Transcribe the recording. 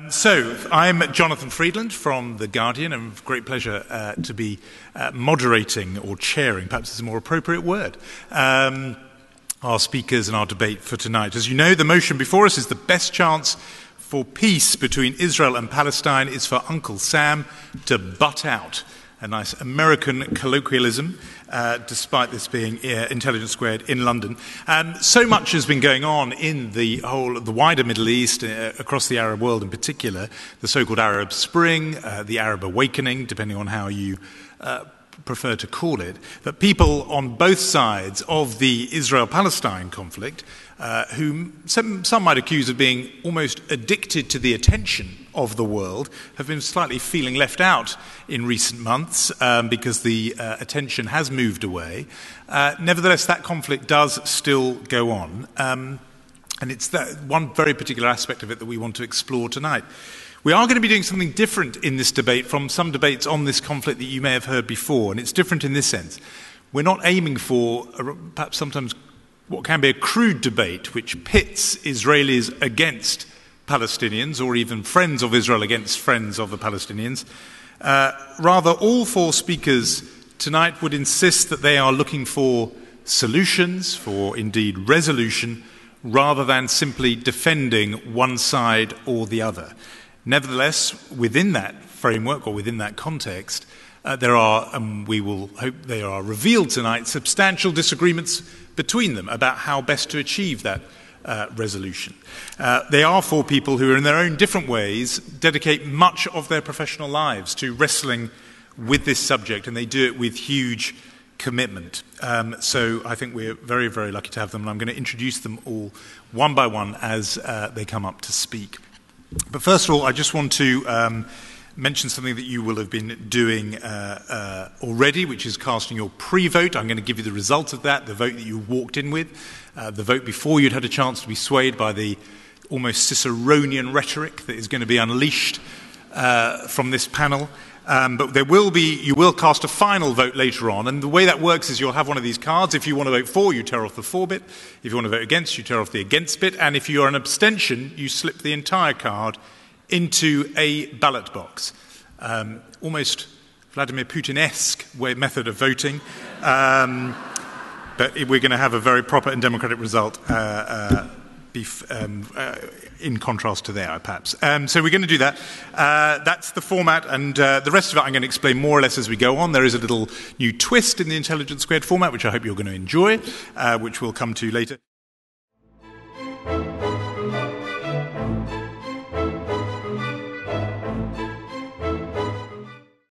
So, I'm Jonathan Friedland from The Guardian, and it's a great pleasure to be moderating or chairing, perhaps is a more appropriate word, our speakers and our debate for tonight. As you know, the motion before us is the best chance for peace between Israel and Palestine is for Uncle Sam to butt out. A nice American colloquialism, despite this being Intelligence Squared in London. So much has been going on in the wider Middle East, across the Arab world in particular, the so-called Arab Spring, the Arab Awakening, depending on how you prefer to call it, that people on both sides of the Israel-Palestine conflict, whom some might accuse of being almost addicted to the attention of the world, have been slightly feeling left out in recent months because the attention has moved away. Nevertheless, that conflict does still go on, and it's that one very particular aspect of it that we want to explore tonight. We are going to be doing something different in this debate from some debates on this conflict that you may have heard before, and it's different in this sense. We're not aiming for perhaps sometimes what can be a crude debate which pits Israelis against Palestinians, or even friends of Israel against friends of the Palestinians. Rather, all four speakers tonight would insist that they are looking for solutions, for indeed resolution, rather than simply defending one side or the other. Nevertheless, within that framework or within that context, there are, and we will hope they are revealed tonight, substantial disagreements between them about how best to achieve that resolution. They are four people who, in their own different ways, dedicate much of their professional lives to wrestling with this subject, and they do it with huge commitment. So I think we're very, very lucky to have them, and I'm going to introduce them all one by one as they come up to speak. But first of all, I just want to mention something that you will have been doing already, which is casting your pre-vote. I'm going to give you the result of that, the vote that you walked in with, the vote before you'd had a chance to be swayed by the almost Ciceronian rhetoric that is going to be unleashed from this panel. But you will cast a final vote later on, and the way that works is you'll have one of these cards. If you want to vote for, you tear off the for bit. If you want to vote against, you tear off the against bit. And if you're an abstention, you slip the entire card into a ballot box. Almost Vladimir Putin-esque method of voting. But we're going to have a very proper and democratic result in contrast to there, perhaps. So we're going to do that. That's the format, and the rest of it I'm going to explain more or less as we go on. There is a little new twist in the Intelligence Squared format, which I hope you're going to enjoy, which we'll come to later.